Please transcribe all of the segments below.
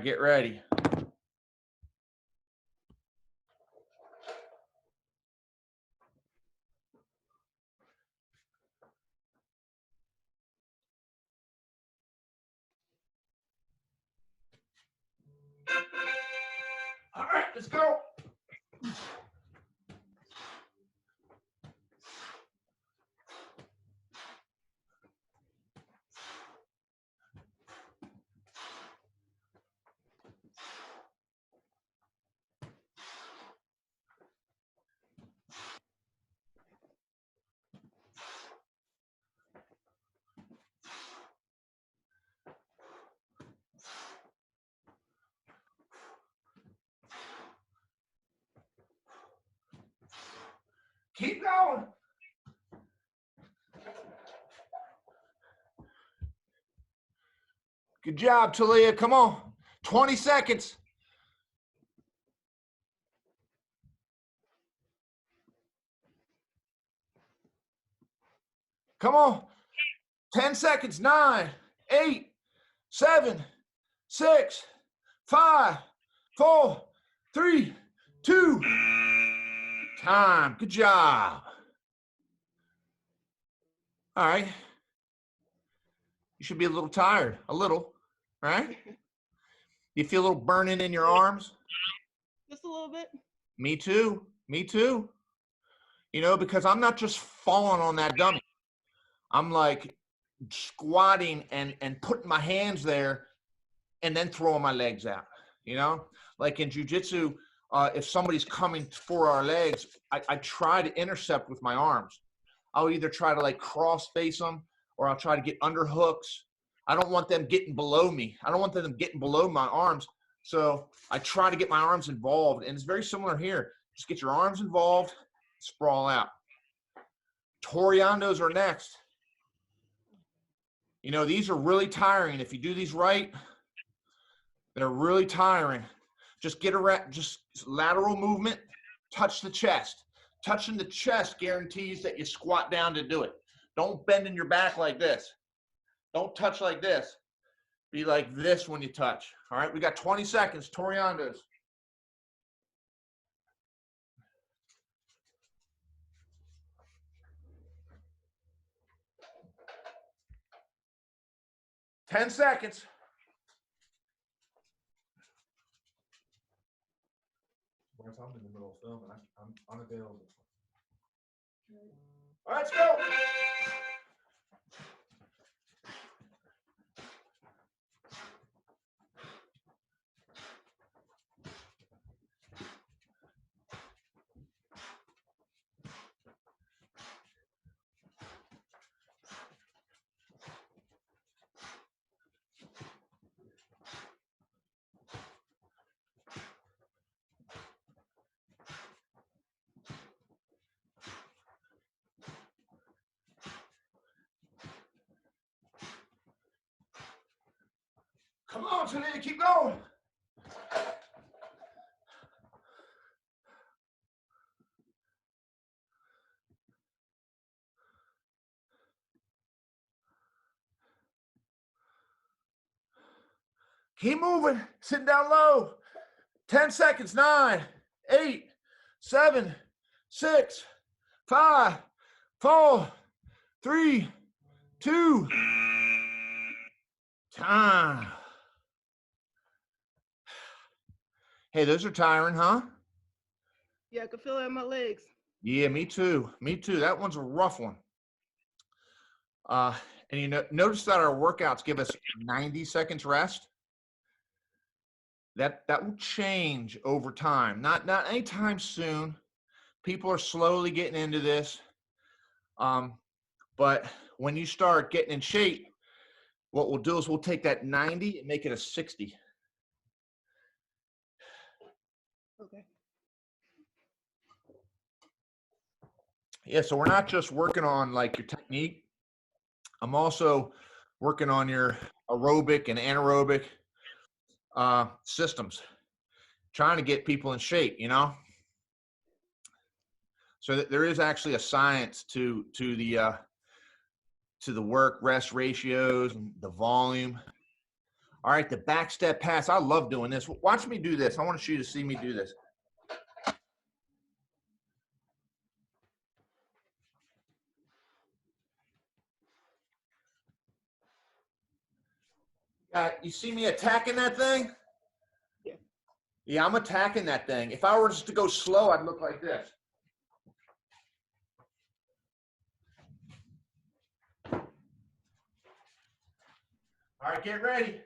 get ready. All right, let's go. Keep going. Good job, Talia. Come on. 20 seconds. Come on. 10 seconds. 9, 8, 7, 6, 5, 4, 3, 2. Time. Good job. All right. You should be a little tired. A little, right? You feel a little burning in your arms? Just a little bit. Me too. Me too. You know, because I'm not just falling on that dummy. I'm like squatting and putting my hands there and then throwing my legs out, you know? Like in jiu-jitsu, if somebody's coming for our legs, I try to intercept with my arms. I'll either try to like cross face them or I'll try to get under hooks. I don't want them getting below me. I don't want them getting below my arms. So I try to get my arms involved, and it's very similar here. Just get your arms involved, sprawl out. Torrenados are next. You know, these are really tiring. If you do these right, they're really tiring. Just get around, just lateral movement, touch the chest. Touching the chest guarantees that you squat down to do it. Don't bend in your back like this. Don't touch like this. Be like this when you touch. All right, we got 20 seconds. Torrenados. Ten seconds. I'm in the middle of film and I'm unavailable. All right, let's go. Come on, Talia, keep going. Keep moving. Sitting down low. 10 seconds. 9, 8, 7, 6, 5, 4, 3, 2. Time. Hey, those are tiring, huh? Yeah, I can feel it in my legs. Yeah, me too. Me too. That one's a rough one. And you know, notice that our workouts give us 90 seconds rest. That will change over time. Not anytime soon. People are slowly getting into this. But when you start getting in shape, what we'll do is we'll take that 90 and make it a 60. Okay. Yeah, so we're not just working on like your technique. I'm also working on your aerobic and anaerobic systems, trying to get people in shape, you know? So that there is actually a science to the work rest ratios and the volume. All right, the back step pass. I love doing this. Watch me do this. I want you to see me do this. You see me attacking that thing? Yeah. Yeah, I'm attacking that thing. If I were just to go slow, I'd look like this. All right, get ready.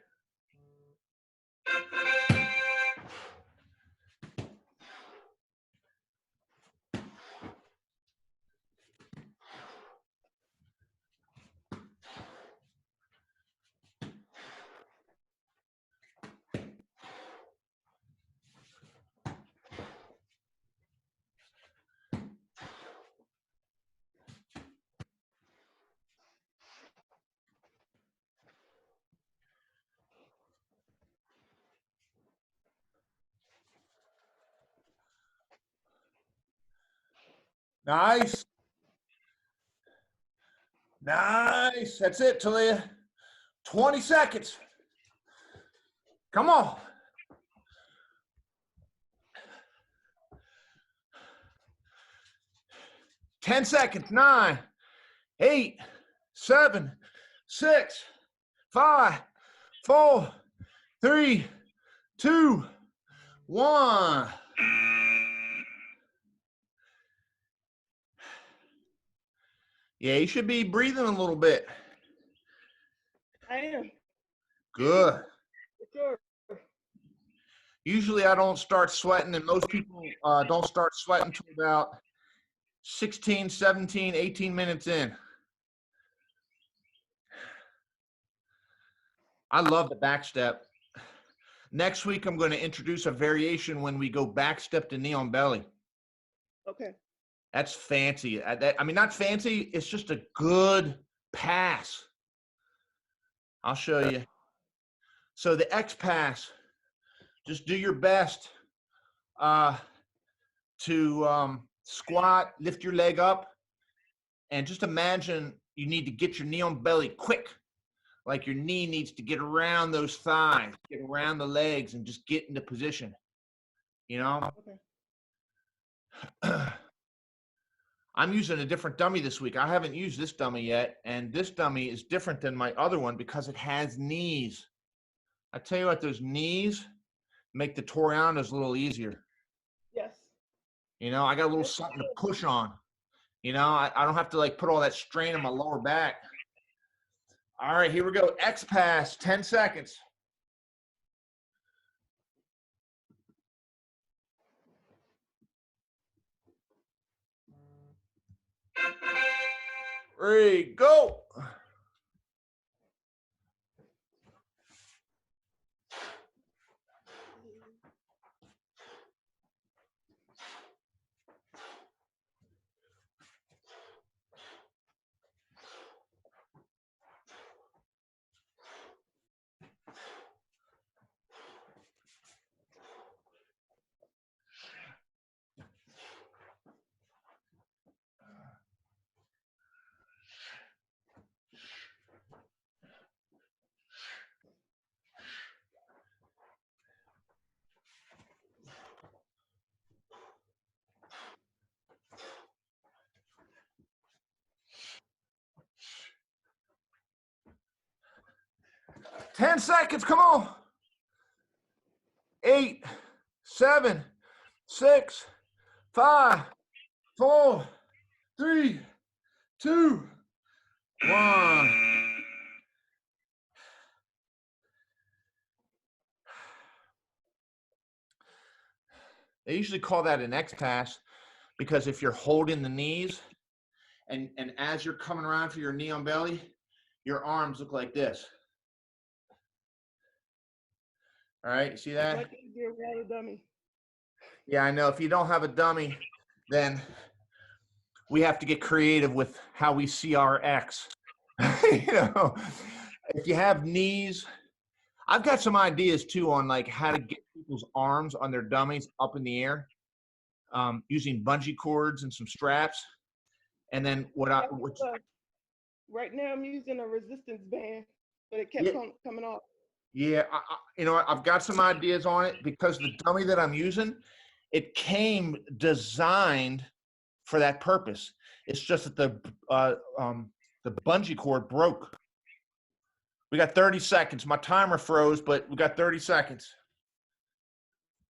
Nice. Nice. That's it, Talia. 20 seconds. Come on. 10 seconds. 9, 8, 7, 6, 5, 4, 3, 2, 1. Yeah, you should be breathing a little bit. I am. Good. For sure. Usually I don't start sweating, and most people don't start sweating until about 16, 17, 18 minutes in. I love the back step. Next week, I'm going to introduce a variation when we go back step to knee on belly. Okay. That's fancy. I mean, not fancy. It's just a good pass. I'll show you. So the X pass, just do your best to squat, lift your leg up, and just imagine you need to get your knee on belly quick. Like your knee needs to get around those thighs, get around the legs, and just get into position. You know? Okay. I'm using a different dummy this week. I haven't used this dummy yet, and this dummy is different than my other one because it has knees. I tell you what, those knees make the Torrenados a little easier. Yes. You know, I got a little something to push on. You know, I don't have to like put all that strain on my lower back. All right, here we go. X pass, 10 seconds. Ready, go. Ten seconds, come on. 8, 7, 6, 5, 4, 3, 2, 1. They usually call that an X pass because if you're holding the knees and as you're coming around for your knee on belly, your arms look like this. All right, you see that? Much easier without a dummy. Yeah, I know. If you don't have a dummy, then we have to get creative with how we see our X. You know, if you have knees, I've got some ideas too on like how to get people's arms on their dummies up in the air using bungee cords and some straps. And then Right now I'm using a resistance band, but it kept Yeah. coming off. Yeah, you know, I've got some ideas on it because the dummy that I'm using, it came designed for that purpose. It's just that the bungee cord broke. We got 30 seconds. My timer froze, but we got 30 seconds.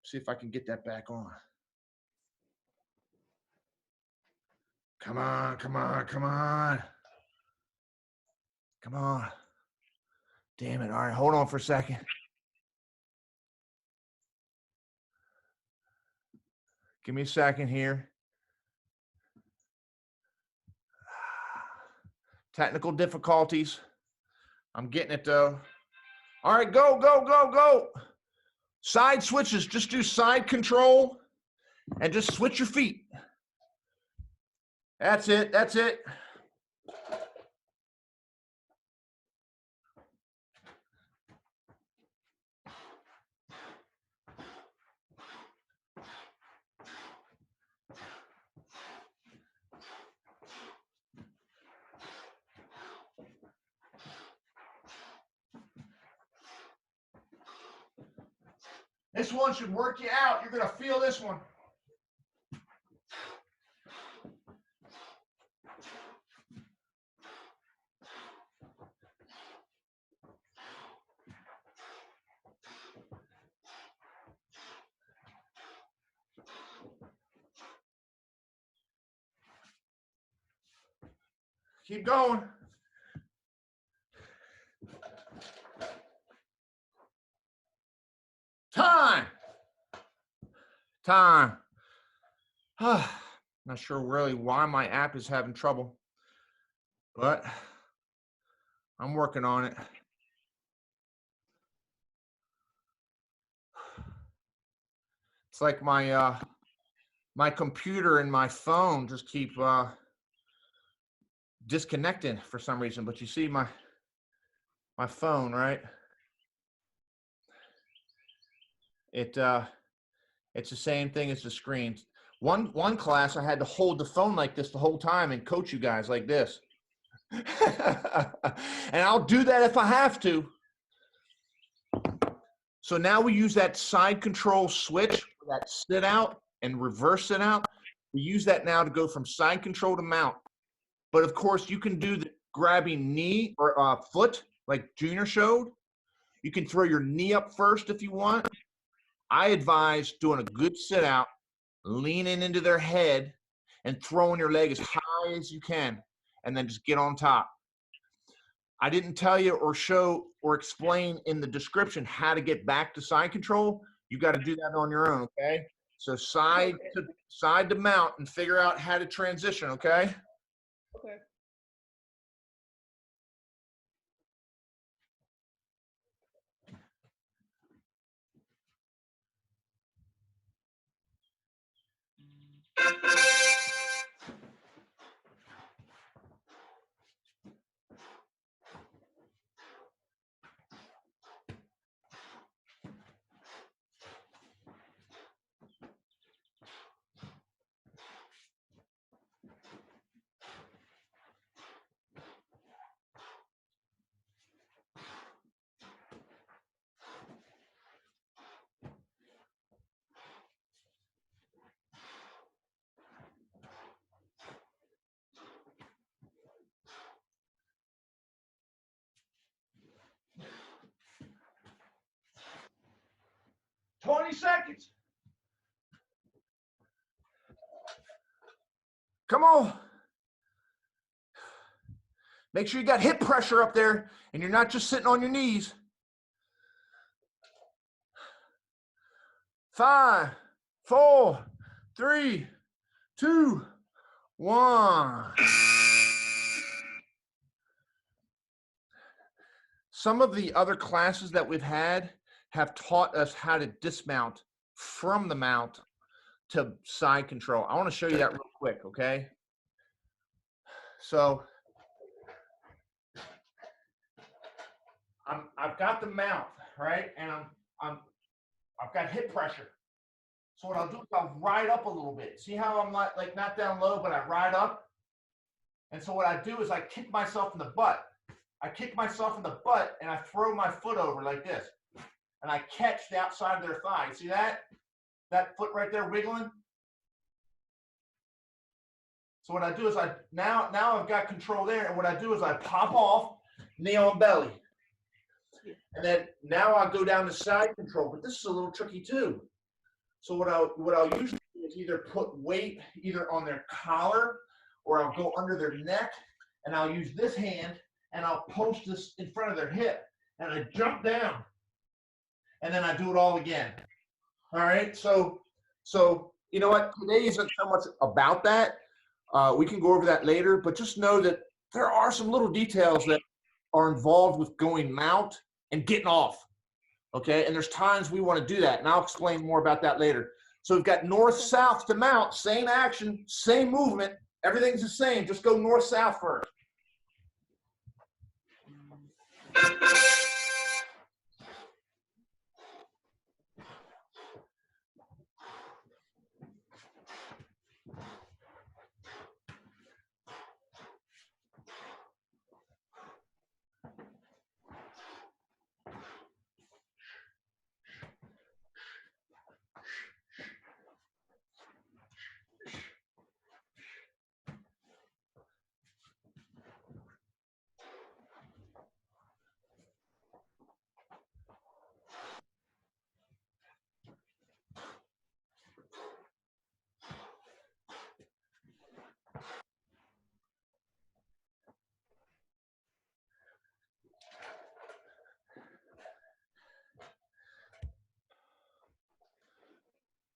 See if I can get that back on. Come on, come on, come on. Come on. Damn it. All right, hold on for a second. Give me a second here. Technical difficulties. I'm getting it though. All right, go, go, go, go. Side switches, just do side control and just switch your feet. That's it, that's it. This one should work you out. You're gonna feel this one. Keep going. Time. Time. Not sure really why my app is having trouble, but I'm working on it. It's like my my computer and my phone just keep disconnecting for some reason. But you see my phone, right? It's the same thing as the screen. One class I had to hold the phone like this the whole time and coach you guys like this. And I'll do that if I have to. So now we use that side control switch, that sit out and reverse sit out. We use that now to go from side control to mount. But of course, you can do the grabbing knee or foot like Junior showed. You can throw your knee up first if you want. I advise doing a good sit out, leaning into their head and throwing your leg as high as you can, and then just get on top. I didn't tell you or show or explain in the description how to get back to side control. You got to do that on your own, okay? So side to mount and figure out how to transition, okay? Okay. $20 seconds. Come on. Make sure you got hip pressure up there and you're not just sitting on your knees. 5, 4, 3, 2, 1. Some of the other classes that we've had have taught us how to dismount from the mount to side control. I want to show you that real quick, okay? So I've got the mount, right? And I've got hip pressure. So what I'll do is I'll ride up a little bit. See how I'm not down low, but I ride up? And so what I do is I kick myself in the butt. I kick myself in the butt and I throw my foot over like this. and I catch the outside of their thigh. See that? That foot right there wiggling? So what I do is now I've got control there, and what I do is I pop off, knee on belly. And then now I'll go down to side control, but this is a little tricky too. So what I'll usually do is either put weight either on their collar, or I'll go under their neck, and I'll use this hand and I'll post this in front of their hip, and I jump down, and then I do it all again. All right, so you know what? Today isn't so much about that. We can go over that later, but just know that there are some little details that are involved with going mount and getting off. Okay, and there's times we want to do that, and I'll explain more about that later. So we've got north-south to mount, same action, same movement, everything's the same. Just go north-south first.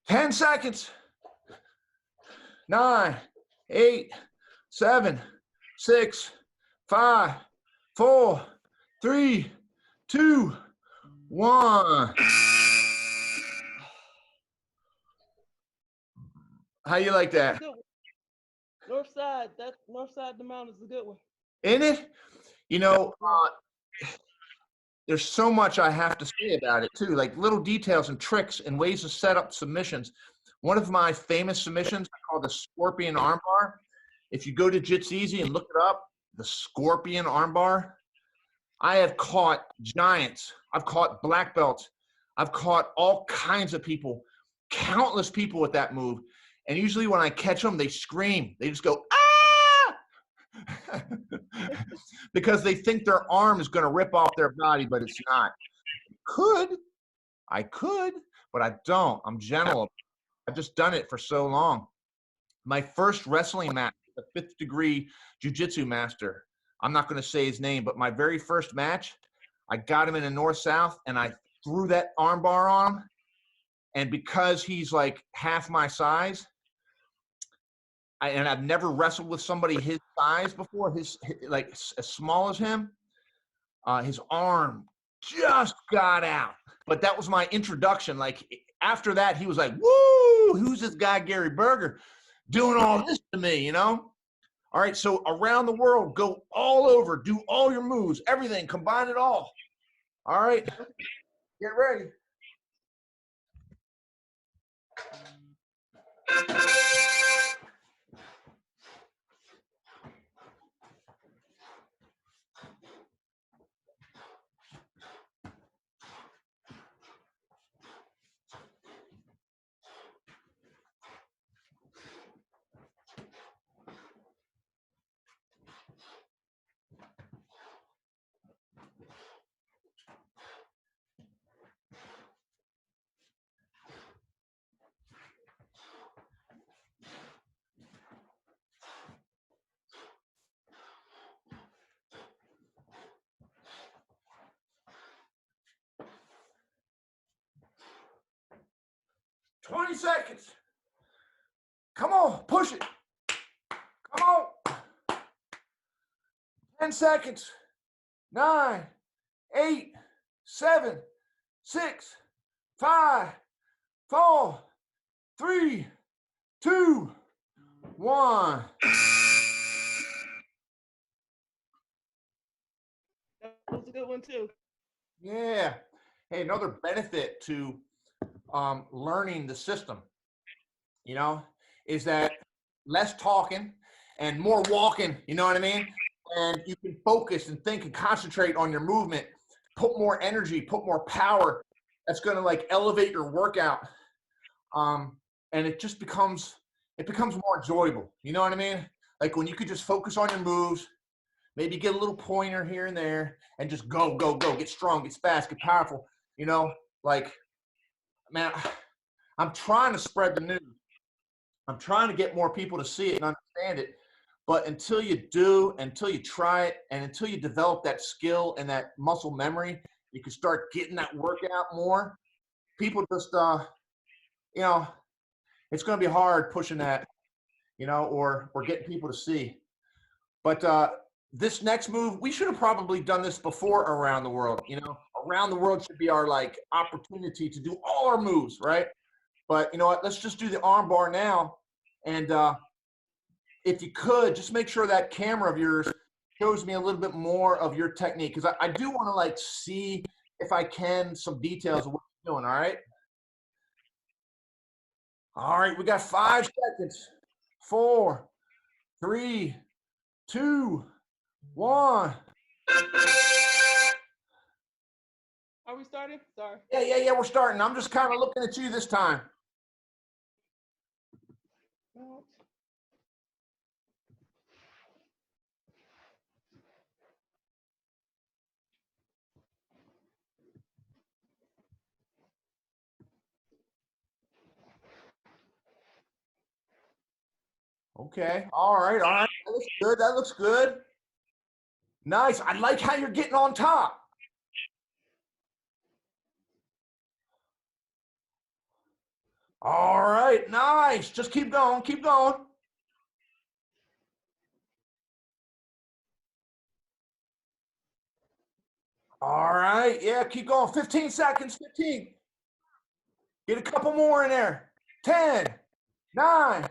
10 seconds. 9, 8, 7, 6, 5, 4, 3, 2, 1. How you like that? North side, that north side of the mountain is a good one. In it, you know, there's so much I have to say about it too, like little details and tricks and ways to set up submissions. One of my famous submissions I call the scorpion armbar. If you go to JITS-Easy and look it up, the scorpion armbar, I have caught giants. I've caught black belts. I've caught all kinds of people, countless people with that move. And usually when I catch them, they scream. They just go, ah! Because they think their arm is going to rip off their body, but it's not. I could, but I don't. I'm gentle. I've just done it for so long. My first wrestling match, the 5th degree jiu-jitsu master, I'm not going to say his name, but my very first match, I got him in a north-south, and I threw that armbar on him. And because he's like half my size, and I've never wrestled with somebody his size before, like as small as him, his arm just got out. But that was my introduction. Like after that, he was like, woo, who's this guy, Gary Berger, doing all this to me, you know? All right, so around the world, go all over, do all your moves, everything, combine it all. All right, get ready. $20 seconds. Come on, push it. Come on. 10 seconds. 9, 8, 7, 6, 5, 4, 3, 2, 1. That was a good one too. Yeah. Hey, another benefit to learning the system, you know, is that less talking and more walking, you know what I mean? And you can focus and think and concentrate on your movement, put more energy, put more power that's going to like elevate your workout. And it just becomes more enjoyable. You know what I mean? Like when you could just focus on your moves, maybe get a little pointer here and there, and just go, go, go, get strong, get fast, get powerful. You know, like, man, I'm trying to spread the news. I'm trying to get more people to see it and understand it. But until you do, until you try it, and until you develop that skill and that muscle memory, you can start getting that workout more. People just, you know, it's going to be hard pushing that, you know, or getting people to see. But this next move, we should have probably done this before around the world. You know, around the world should be our like opportunity to do all our moves, right? But you know what? Let's just do the arm bar now. And if you could, just make sure that camera of yours shows me a little bit more of your technique, because I do want to like see if I can some details of what you're doing. All right. All right, we got 5 seconds. 4, 3, 2, 1. Are we starting? Sorry. Yeah, we're starting. I'm just kind of looking at you this time. Okay, all right. That looks good. That looks good. Nice. I like how you're getting on top. All right, nice. Just keep going, keep going. All right, yeah, keep going. 15 seconds, 15. Get a couple more in there. 10, 9,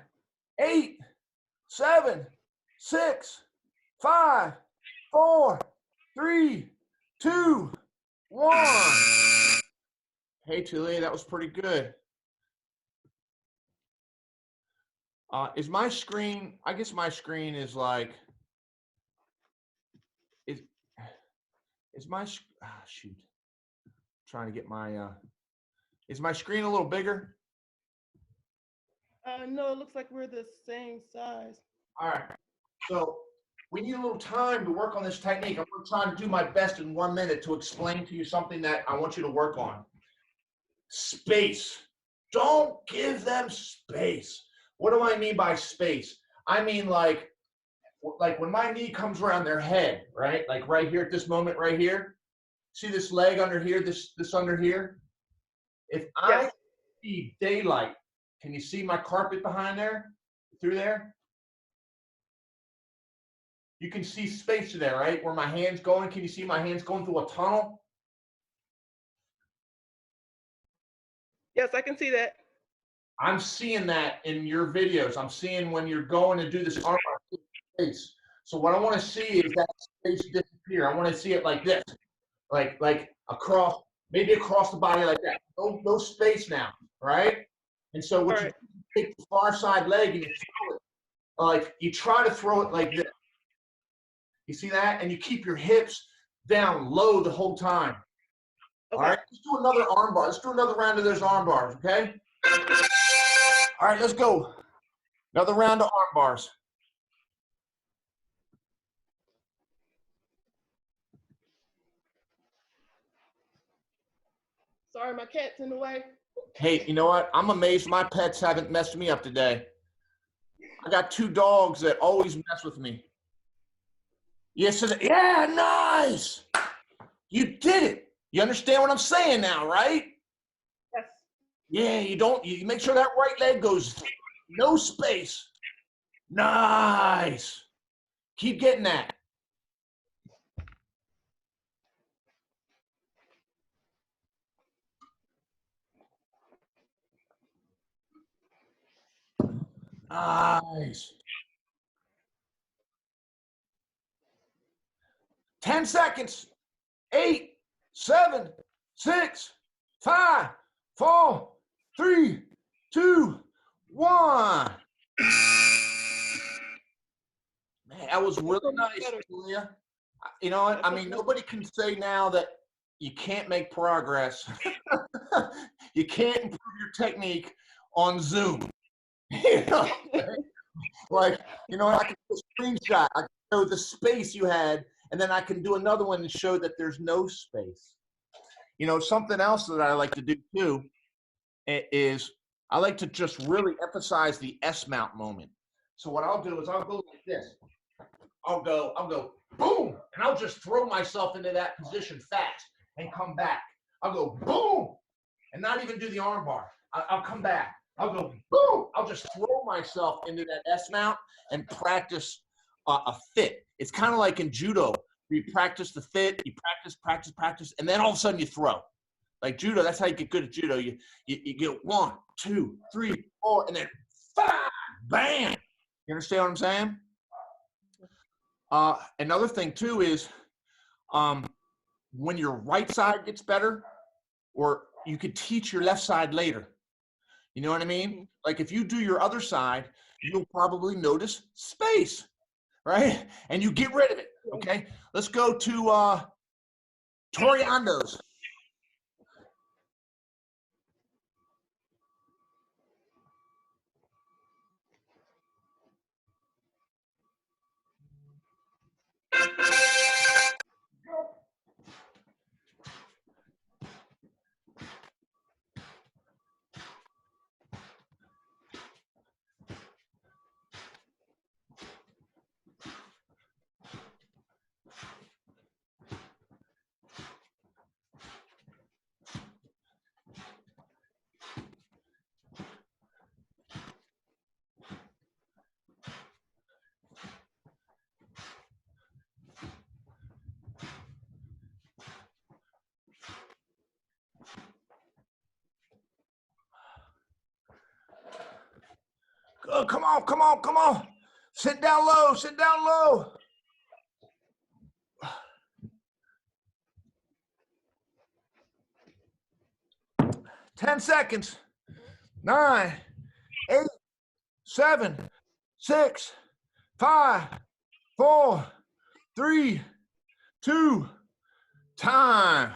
8, 7, 6, 5, 4, 3, 2, 1. Hey, Tilly, that was pretty good. Is my screen, I guess my screen is like, is my, shoot. Trying to get my, is my screen a little bigger? No, it looks like we're the same size. All right. So we need a little time to work on this technique. I'm going to try to do my best in 1 minute to explain to you something that I want you to work on. Space. Don't give them space. What do I mean by space? I mean like when my knee comes around their head, right? Like right here at this moment right here. See this leg under here, this under here? If I see daylight, can you see my carpet behind there? Through there? You can see space there, right? Where my hand's going. Can you see my hands going through a tunnel? Yes, I can see that. I'm seeing that in your videos. I'm seeing when you're going to do this arm space. So what I want to see is that space disappear. I want to see it like this, like across, maybe across the body like that. No space now, right? And so what you take the far side leg and you throw it, like you try to throw it like this. You see that? And you keep your hips down low the whole time. Okay. All right, let's do another arm bar. Let's do another round of those arm bars, okay? All right, let's go. Another round of arm bars. Sorry, my cat's in the way. Hey, you know what? I'm amazed my pets haven't messed me up today. I got 2 dogs that always mess with me. Yes, yeah, nice. You did it. You understand what I'm saying now, right? Yes. Yeah, you make sure that right leg goes no space. Nice. Keep getting that. Nice. 10 seconds. 8, 7, 6, 5, 4, 3, 2, 1. Man, that was really nice, Julia. You know what? I mean, nobody can say now that you can't make progress. You can't improve your technique on Zoom. You know, like, you know, I can do a screenshot. I can show the space you had, and then I can do another one and show that there's no space. You know, something else that I like to do too is I like to just really emphasize the S-mount moment. So what I'll do is I'll go like this. I'll go boom, and I'll just throw myself into that position fast and come back. I'll go boom, and not even do the arm bar. I'll come back. I'll go boom. I'll just throw myself into that S-mount and practice a fit. It's kind of like in judo. You practice the fit, you practice, and then all of a sudden you throw. Like judo, that's how you get good at judo. You get 1, 2, 3, 4, and then bam. You understand what I'm saying? Another thing too is when your right side gets better, or you could teach your left side later. You know what I mean? Like if you do your other side, you'll probably notice space, right? And you get rid of it, okay? Let's go to TORRENADOS. Oh, come on. Sit down low. 10 seconds. 9, 8, 7, 6, 5, 4, 3, 2, time.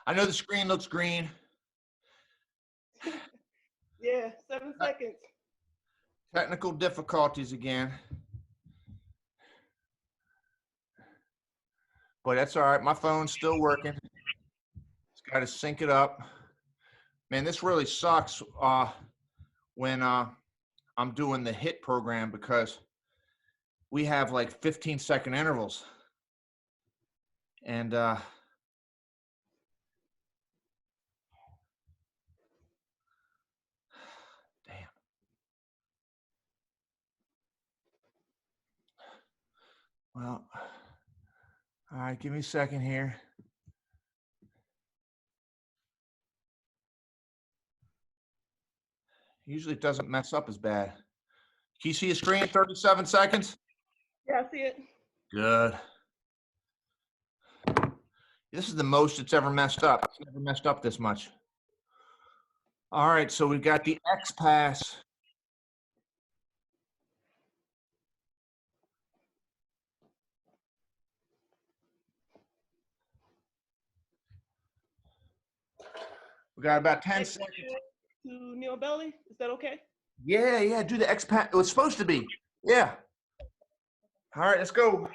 I know the screen looks green. Yeah, 7 seconds. Technical difficulties again. But that's all right. My phone's still working. Just got to sync it up. Man, this really sucks when I'm doing the HIIT program, because we have like 15-second intervals. And damn. Well, all right, give me a second here. Usually it doesn't mess up as bad. Can you see a screen? 37 seconds? Yeah, I see it. Good. This is the most it's ever messed up. It's never messed up this much. All right, so we've got the X pass. We got about 10 seconds. To kneel belly, is that okay? Yeah, do the X pass. It was supposed to be. Yeah. All right, let's go.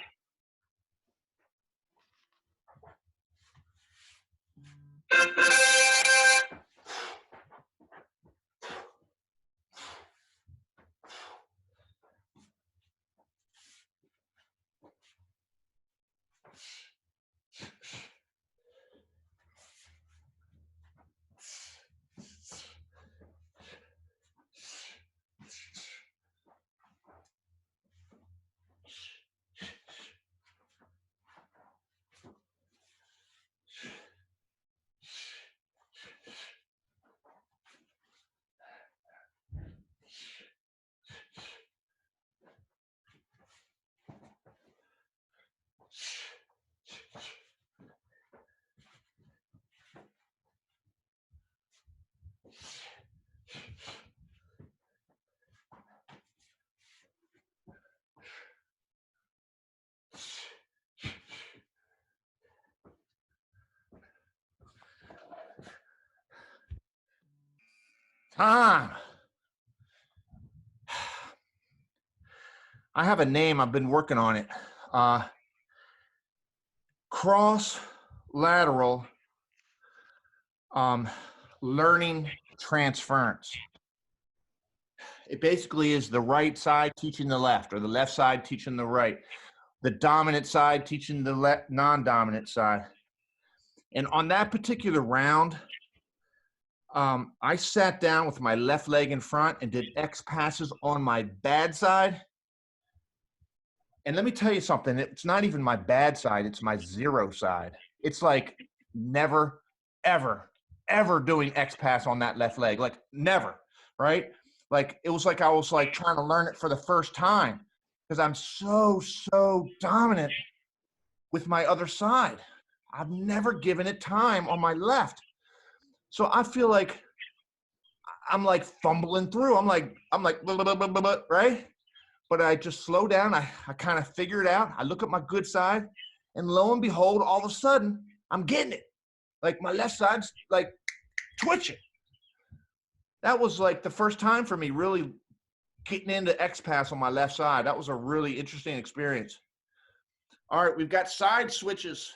time. I have a name. I've been working on it. Cross lateral learning transference. It basically is the right side teaching the left, or the left side teaching the right, the dominant side teaching the non-dominant side. And on that particular round, I sat down with my left leg in front and did X passes on my bad side. And let me tell you something, it's not even my bad side, it's my zero side. It's like never, ever, ever doing X pass on that left leg, like never, right? Like it was like I was like trying to learn it for the first time because I'm so dominant with my other side. I've never given it time on my left. So I feel like I'm like fumbling through. I'm like, blah, blah, blah, blah, blah, right? But I just slow down. I kind of figure it out. I look at my good side, and lo and behold, all of a sudden, I'm getting it. Like my left side's like twitching. That was like the first time for me really getting into X pass on my left side. That was a really interesting experience. All right, we've got side switches.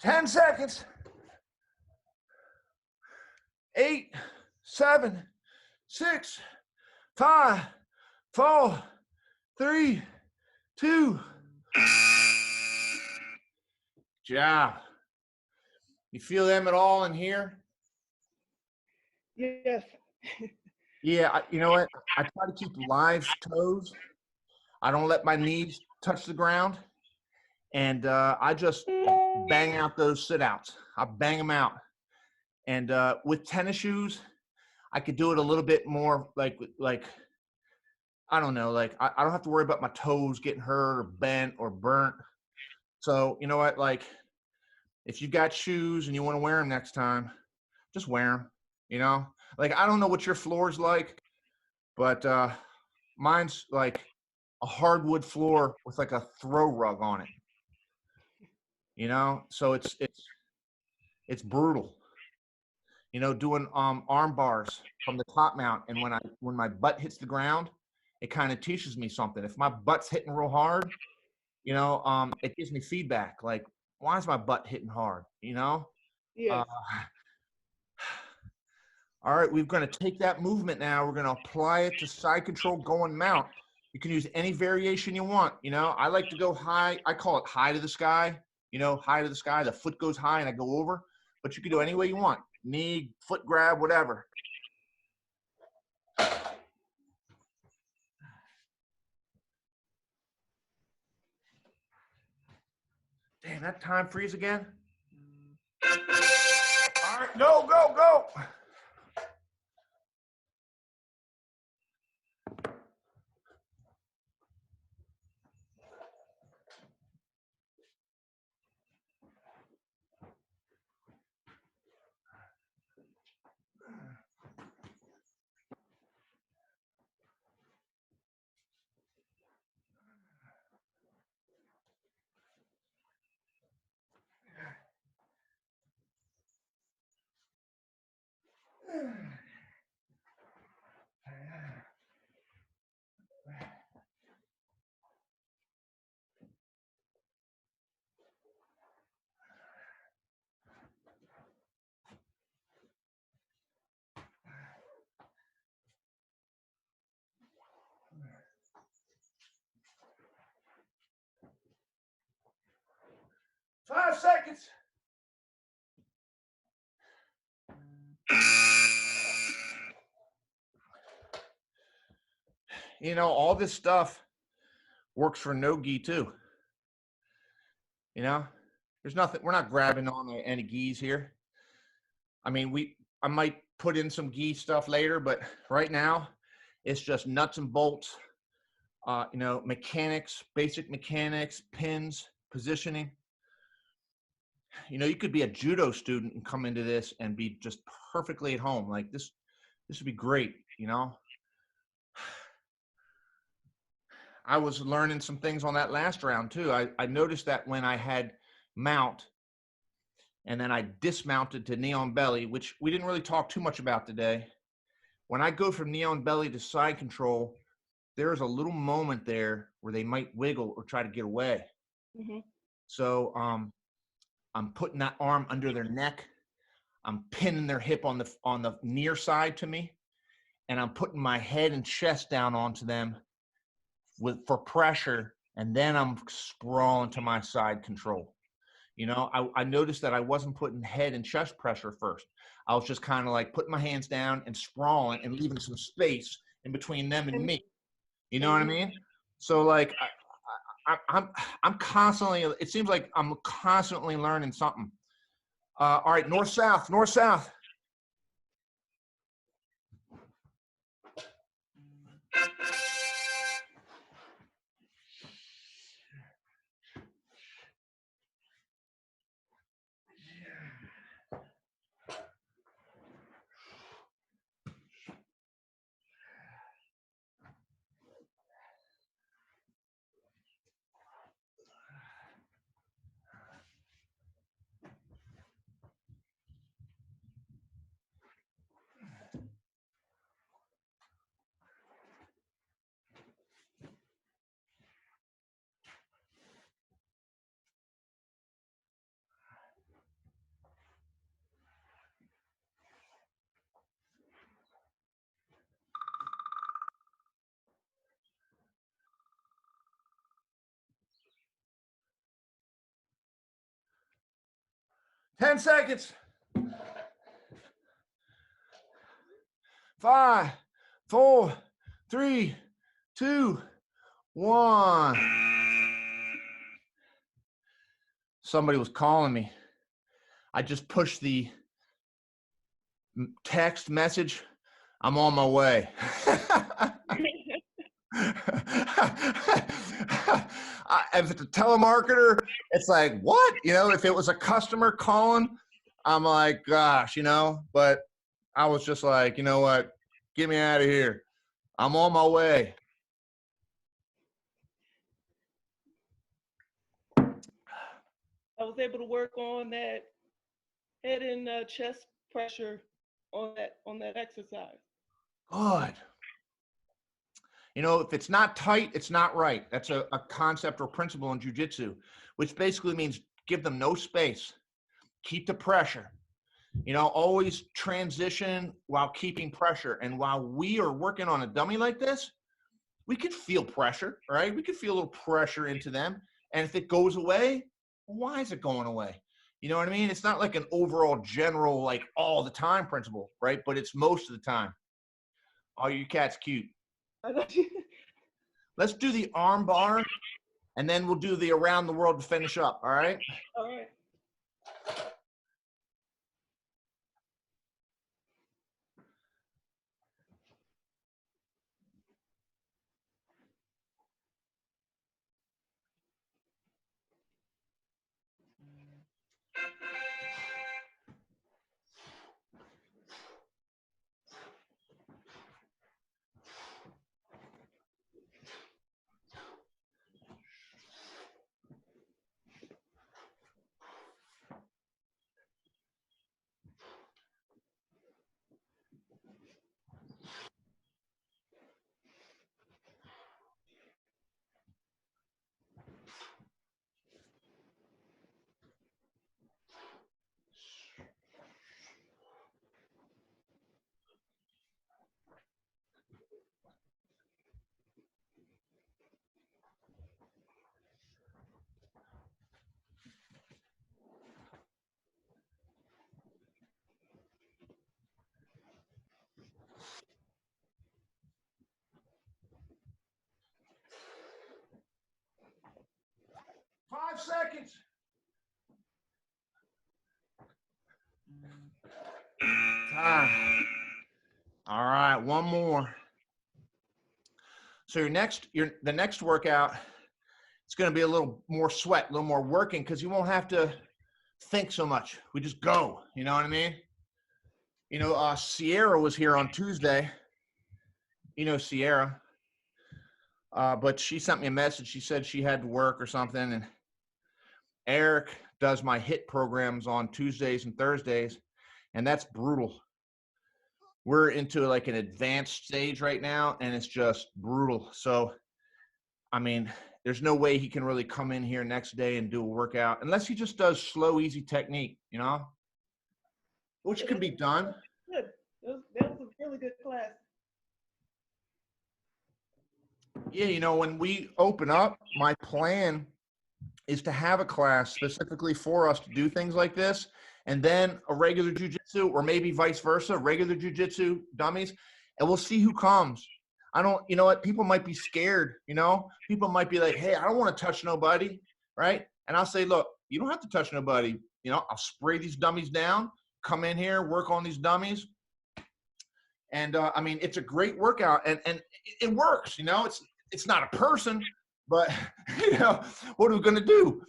Ten seconds. 8, 7, 6, 5, 4, 3, 2. Job. You feel them at all in here? Yes. Yeah, you know what? I try to keep live toes. I don't let my knees touch the ground. And I just bang out those sit-outs. I bang them out. And with tennis shoes, I could do it a little bit more like I don't know, like I don't have to worry about my toes getting hurt or bent or burnt. So you know what, like if you got shoes and you want to wear them next time, just wear them, you know? Like I don't know what your floor's like, but mine's like a hardwood floor with like a throw rug on it. You know, so it's brutal. You know, doing arm bars from the top mount, and when my butt hits the ground, it kind of teaches me something. If my butt's hitting real hard, you know, it gives me feedback. Like, why is my butt hitting hard? You know. Yes. All right, we're going to take that movement now. We're going to apply it to side control going mount. You can use any variation you want. You know, I like to go high. I call it high to the sky. You know, high to the sky. The foot goes high and I go over. But you can do any way you want. Knee, foot grab, whatever. Damn, that time freeze again. All right, go, go, go. 5 seconds. You know, all this stuff works for no gi too. You know, there's nothing, we're not grabbing on any gis here. I mean, I might put in some gi stuff later, but right now it's just nuts and bolts, you know, mechanics, basic mechanics, pins, positioning. You know, you could be a judo student and come into this and be just perfectly at home. Like this would be great, you know. I was learning some things on that last round too. I noticed that when I had mount and then I dismounted to knee on belly, which we didn't really talk too much about today. When I go from knee on belly to side control, there's a little moment there where they might wiggle or try to get away. Mm-hmm. So I'm putting that arm under their neck. I'm pinning their hip on the near side to me, and I'm putting my head and chest down onto them for pressure, and then I'm sprawling to my side control. You know, I noticed that I wasn't putting head and chest pressure first. I was just kind of like putting my hands down and sprawling and leaving some space in between them and me. You know what I mean? So like I'm constantly, it seems like I'm constantly learning something. All right, north, south, north, south. Ten seconds. 5, 4, 3, 2, 1. Somebody was calling me. I just pushed the text message. I'm on my way. If it's a telemarketer, it's like, what? You know, if it was a customer calling, I'm like, gosh, you know, but I was just like, you know what? Get me out of here. I'm on my way. I was able to work on that head and chest pressure on that exercise. Good. You know, if it's not tight, it's not right. That's a concept or principle in jiu-jitsu, which basically means give them no space. Keep the pressure. You know, always transition while keeping pressure. And while we are working on a dummy like this, we could feel pressure, right? We could feel a little pressure into them. And if it goes away, well, why is it going away? You know what I mean? It's not like an overall general, like all the time principle, right? But it's most of the time. Oh, your cat's cute. Let's do the arm bar, and then we'll do the around the world to finish up, all right? All right. 5 seconds. Time. All right, one more. So the next workout, it's going to be a little more sweat, a little more working, because you won't have to think so much. We just go. You know what I mean? You know, Sierra was here on Tuesday. You know Sierra. But she sent me a message. She said she had to work or something. And Eric does my HIIT programs on Tuesdays and Thursdays, and that's brutal. We're into like an advanced stage right now, and it's just brutal. So, I mean, there's no way he can really come in here next day and do a workout unless he just does slow, easy technique, you know, which can be done. Good. That was a really good class. Yeah, you know, when we open up, my plan is to have a class specifically for us to do things like this, and then a regular jujitsu, or maybe vice versa, regular jujitsu dummies, and we'll see who comes. You know what? People might be scared, you know? People might be like, hey, I don't want to touch nobody, right? And I'll say, look, you don't have to touch nobody. You know, I'll spray these dummies down, come in here, work on these dummies. And I mean, it's a great workout, and it works, you know? It's not a person, but, you know, what are we going to do?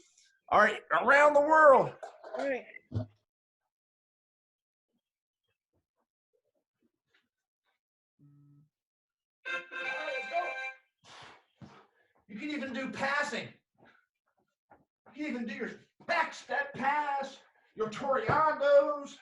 All right, around the world. All right. You can even do passing. You can even do your back step pass, your TORRENADOS.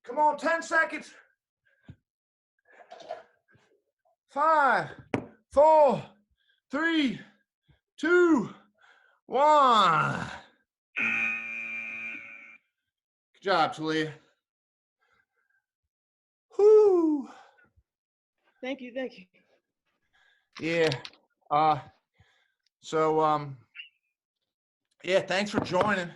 Come on, 10 seconds. 5, 4, 3, 2, 1. Good job, Talia. Whoo. Thank you. Thank you. Yeah. So, yeah, thanks for joining.